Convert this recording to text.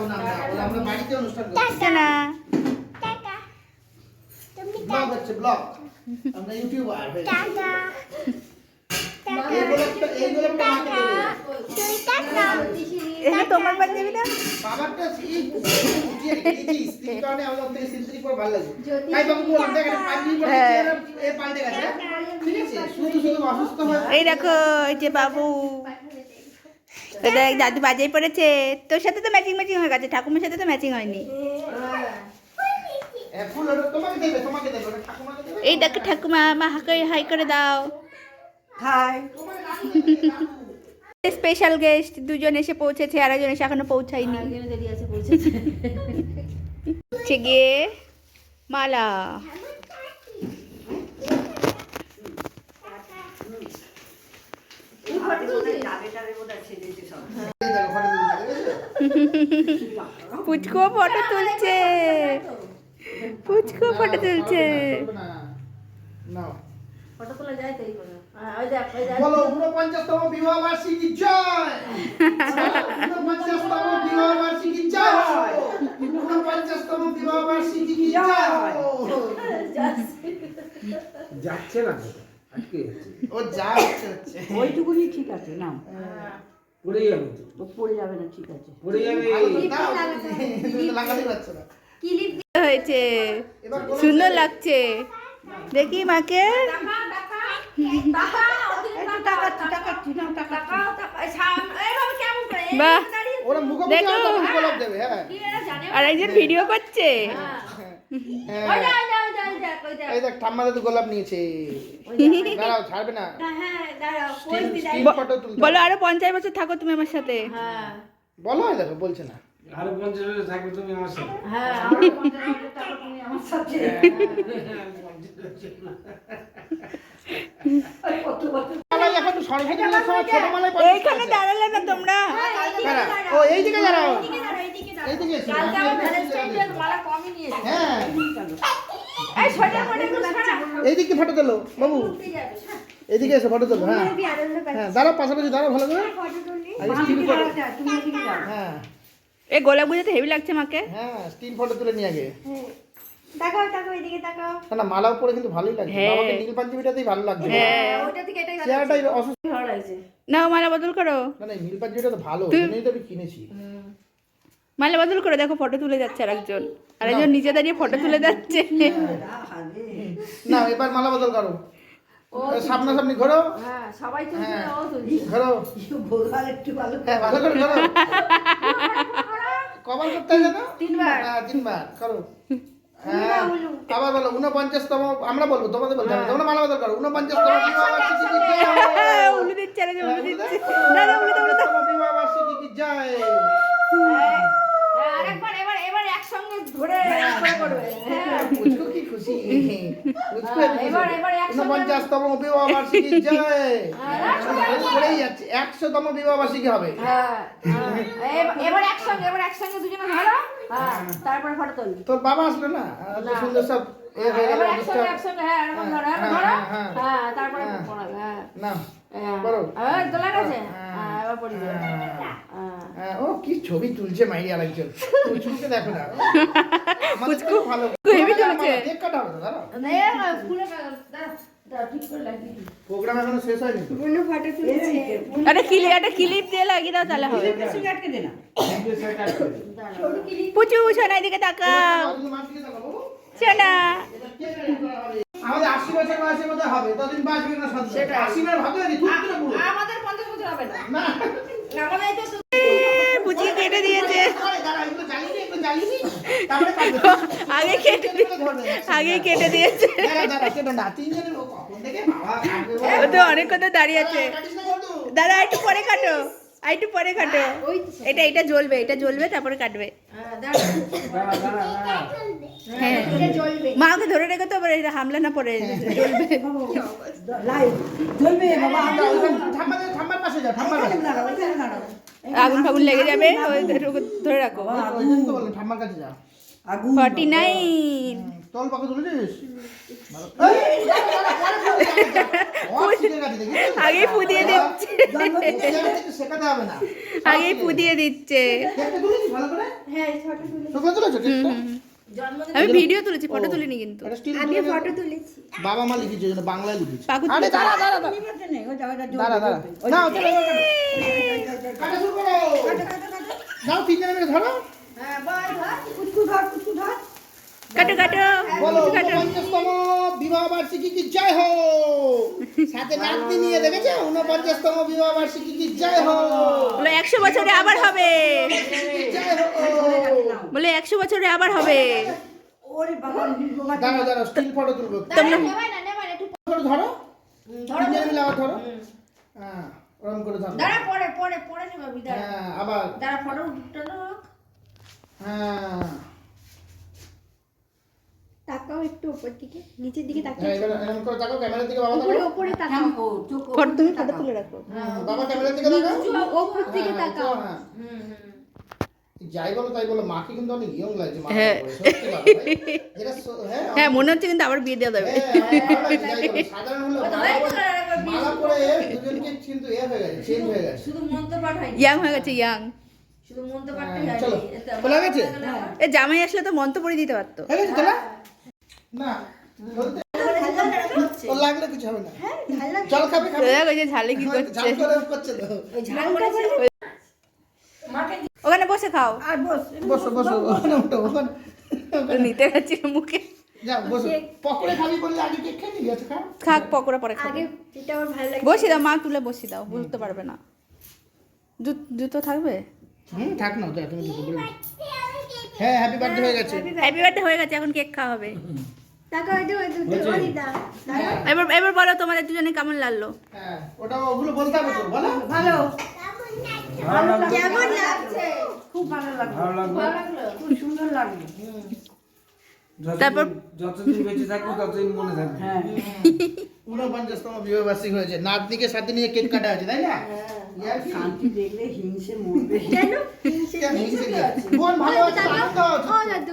যাবো না আমরা বাড়িতে অনুষ্ঠান করছি না ব্লগ হচ্ছে ব্লগ আমরা ইউটিউবার হয়ে এইগুলো মাকে দেবে এটা তোমার পাঞ্জাবি না বাবারটা উঠিয়ে রেখেছিস তিন কারণে আমার থেকে সিনথেটিক পর ভালো লাগে তাই বাবু বললাম দেখ এটা পাঞ্জাবি পরে এ পাল্টে গেছে ঠিক আছে শুধু শুধু অসুস্থ হয় এই দেখো এই যে বাবু তো দেখ দাদু বাজাই পড়েছে তোর সাথে তো ম্যাচিং ম্যাচিং হয়ে গেছে ঠাকুমার সাথে তো ম্যাচিং হয়নি ফুল ওটা তোমাকে দেবে ওটা ঠাকুমাকে দেবে এই দেখো ঠাকুমা মা হাই করে দাও হাই স্পেশাল গেস্ট দুজন এসে পৌঁছেছে আর একজন এসে এখনো পৌঁছায়নি দেরি আছে পৌঁছেছে হচ্ছে গিয়ে মালা পুচকো ফটো তুলছে পুচকো ফটো তুলছে নাও ফটো তোলা যায় তাই করে ওই দেখ বলো 49তম বিবাহ বার্ষিকী জয় 49তম বিবাহ বার্ষিকী জয় 49তম বিবাহ বার্ষিকী জয় যাচ্ছে না আজকে ও যা হচ্ছে ওইটুকুনি ঠিক আছে না পড়ে যাবে তো পড়ে যাবে না ঠিক আছে পড়ে যাবে লাগাতে পারছ না হয়েছে সুন্দর লাগছে দেখি মাকে বাহ ওরা মুখে দেখো। গোলাপ দেবে হ্যাঁ আর একজন ভিডিও করছে এই দেখ ঠাম্মা তো গোলাপ নিয়েছে দাঁড়াও ছাড়বে না স্টিল ফটো তুলতে বলো আরো 50 বছর থাকো তুমি আমার সাথে বলো এই দেখো বলছে না আরো 50 বছর থাকবে তুমি আমার সাথে মালাই এখন সরস্বতী পূজার সময় ছোট মালাই পরে এইখানে দাঁড়ালে না তোমরা ও এইদিকে দাঁড়াও এইদিকে এসো হ্যাঁ এইদিকে ফটো তোলো বাবু এদিকে এসে ফটো তোলো হ্যাঁ হ্যাঁ দাঁড়াও পাশাপাশি দাঁড়াও ভালো করে আগে স্টিল ফটো হ্যাঁ এই গোলাপ গুলোতে হেভি লাগছে মাকে হ্যাঁ স্টিল ফটো তুলে নিয়ে আগে তাকাও তাকাও এদিকে তাকাও না মালা পরে কিন্তু ভালোই লাগছে হ্যাঁ। বাবাকে নীল পাঞ্জাবিটাতেই ভালো লাগছে হ্যাঁ ওইটা থেকে এটাই চেহারাটাই অসুস্থ ভালো লাগছে নাও মালা বদল করো না না নীল পাঞ্জাবিটা তো ভালো তুই- জন্যই তো আমি কিনেছি মালা বদল করো দেখো ফটো তুলে যাচ্ছে আরেকজন নিচে দাঁড়িয়ে ফটো তুলে যাচ্ছে না এবার মালা বদল করো সামনাসামনি ঘোরো হ্যাঁ সবাই তুলছে হ্যাঁ ও তুলছে ঘোরো ভোরবেলা একটু ভালো হ্যাঁ ভালো করে ঘোরো কবার করতে হয় জানো 3 বার হ্যাঁ 3 বার করো হ্যাঁ আবার বলো 49তম আমরা বলবো তোমাদের বলতে হবে তোমরা মালা বদল করো 49তম বিবাহ বার্ষিকী কি জয় উলু দিচ্ছে উলু দিচ্ছে দাদা উলু দাও 49তম বিবাহ বার্ষিকী কি জয় আরেকবার এবার একসঙ্গে ধরে একবার করবে মুঝকো কি খুশি মুঝকো এবার একসঙ্গে 49তম বিবাহ বার্ষিকী জয় পড়েই যাচ্ছে 100তম বিবাহ বার্ষিকী হবে হ্যাঁ এবার একসঙ্গে দুজনে ধরো হ্যাঁ তারপরে ফটো তুল তোর বাবা আসলো না এত সুন্দর সব এ হয়ে গেল এবার অনুষ্ঠান। একসঙ্গে হ্যাঁ এরকম ধরো হ্যাঁ, ধরো হ্যাঁ, হ্যাঁ তারপরে হ্যাঁ। পড়াবে হ্যাঁ না হ্যাঁ করো। তোলা গেছে হ্যাঁ। হ্যাঁ এবার পড়ি যাবে হ্যাঁ। হ্যাঁ, ও কি ছবি তুলছে মাইরি আরেকজন পুচকুকে দেখো না আমাদের তো ভালো হেভি তুলছে। কেক কাটা হবে তো, দাঁড়াও ফুলে দাঁড়া ঠিক করে লাগিয়ে দিই প্রোগ্রাম এখনো শেষ হয়নি তো একটা ক্লিপ দিয়ে লাগিয়ে দাও তাহলে হবে আটকে দে না পুচু সোনা এদিকে তাকাও মাঝদিকে তাকাও, বাবু। সোনা আমাদের 80 বছর বয়সের মধ্যে হবে ততদিন বাঁচবে না সব 80 বার ভাবতে পারি খুব করে পুরো আমাদের 50 বছর হবে না না আমাদের তো পুচি কেটে দিয়েছে দাঁড়া এগুলো একটু জ্বালিয়ে তারপরে কাটবে। আগে কেটে আগে কেটে দিয়েছে দাঁড়া দাঁড়া কেটে না তিনজনের ও কখন থেকে বাবা কাটবে বলে। ও তো অনেক কথা দাঁড়িয়ে আছে কাটিস না বন্ধু। দাদা একটু পরে কাটো একটু পরে কাটো এটা জ্বলবে তারপরে কাটবে হ্যাঁ দাঁড়া হ্যাঁ মা ওকে ধরে রেখে তো আবার এটা হামলা না পড়ে জ্বলবে জ্বলবে বাবা আমরা ওখানে ঠাম্মার পাশে যাও ঠাম্মার পাশে আগুন ফাগুন লেগে যাবে ওই ওকে ধরে রাখো ওই জন্য তো বললাম ঠাম্মার কাছে যাও 49 তল পাকে তুলেছিস এই, ও শিখে গেছে, দেখিস? আগে ফুদিয়ে দিচ্ছে শেখাতে হবে না। আগে ফুদিয়ে দিচ্ছে কেকটা তুলেছিস ভালো করে? হ্যাঁ ফটো তুলে তোমরা তুলেছো কেকটা? জন্মদিন আমি ভিডিও তুলেছি ফটো তুলিনি কিন্তু এটা স্টিল আমি তুলে ফটো তুলেছি বাবা মা লিখেছে জন্য বাংলায় লিখেছে। পাকু আরে তুলেছে। দাঁড়া দাঁড়া দাঁড়া দাঁড়া দাঁড়া না ওটা কাটা শুরু করো দাও তিনজনে মিলে ধরো হ্যাঁ বল ধর কুচকু ধর কাটো কাটো বলো কাটো 49তম বিবাহ বার্ষিকী কি জয় হো সাথে নাতনি নিয়ে দেখেছো 49তম বিবাহ বার্ষিকী কি জয় হো বলে 100 বছরে আবার হবে জয় হো বলে 100 বছরে আবার হবে দাঁড়াও দাঁড়াও স্টিল ফটো তুলবো তোমরা নেবাই না একটু ফটো ধরো ধরো তিনজনে মিলে আবার ধরো হ্যাঁ ওরকম করে ধরো দাঁড়া পরে নেবাবি দাঁড়া হ্যাঁ আবার দাঁড়া ফটো উঠলো হ্যাঁ তাকাও একটু উপর দিকে নিচের দিকে তাকাও হ্যাঁ, এবার এরকম করে তাকাও ক্যামেরার দিকে বাবা তাকাও উপরে তাকাও ফটো তুমি ফটো তুলে রাখো বাবা ক্যামেরার দিকে তাকাও উপর দিকে হ্যাঁ, তাকাও হ্যাঁ। যাই বলো তাই বলো মাকে কিন্তু অনেক ইয়ং লাগছে মা হ্যাঁ। সত্যি কথা ভাই। যেটা হ্যাঁ হ্যাঁ মনে হচ্ছে কিন্তু আবার বিয়ে দেওয়া যাবে হ্যাঁ, আমার ভালো লাগছে, যাই বলো। সাধারণ হলো মালা পরে দুজনকে কিন্তু এ হয়ে গেছে চেঞ্জ হয়ে গেছে শুধু মন্ত্র পাঠ হয়নি ইয়াং হয়ে গেছে ইয়াং শুধু মন্ত্র পাঠই হ্যাঁ, হয়নি চলো খোলা গেছে এ জামাই আসলে তো মন্ত্র পড়ে দিতে পারতো হয়ে গেছে তোলা না বলতে ও লাগলে কিছু হবে না জল খাবে খাবে দেখো যে ঝালে কি করছে ঝাল করে করছে তো ওখানে বসে খাও বসো বসো ওখানে উঠো ওখানে নিতে গেছিল মুখে যাও বসো পকোড়ে খাবি বললে আগে কেক খেয়ে নিবি আচ্ছা খাও খাক পকোড়া পরে খাবে আগে এটা আমার ভালো লাগে বসে দাও মা তুলে বসে দাও বুঝতে পারবে না জুতো থাকবে থাক না ওটা তুমি দুটো বলে হ্যাঁ হ্যাপি বার্থডে হয়ে গেছে হ্যাপি বার্থডে হয়ে গেছে এখন কেক খাওয়া হবে তাকাও একটু দিদা হ্যাঁ এবার বলো তোমাদের দুজনে কেমন লাগলো হ্যাঁ ওটা ওগুলো বলতে হবে তো বলো ভালো ভালো লাগবে কেমন লাগছে ভালো লাগবে ভালো লাগলো খুব সুন্দর লাগলো তারপর যতদিন বেঁচে থাকবো ততদিন মনে থাকবে হ্যাঁ 49তম বিবাহ বার্ষিকী হয়েছে নাতনিকে সাথে নিয়ে কেক কাটা হয়েছে তাই না ইয়ার কি? শান্তি দেখলে হিংসে মরবে কেন কেন হিংসে কি? বোন ভালো আছে আনন্দ হচ্ছে। ও দাদু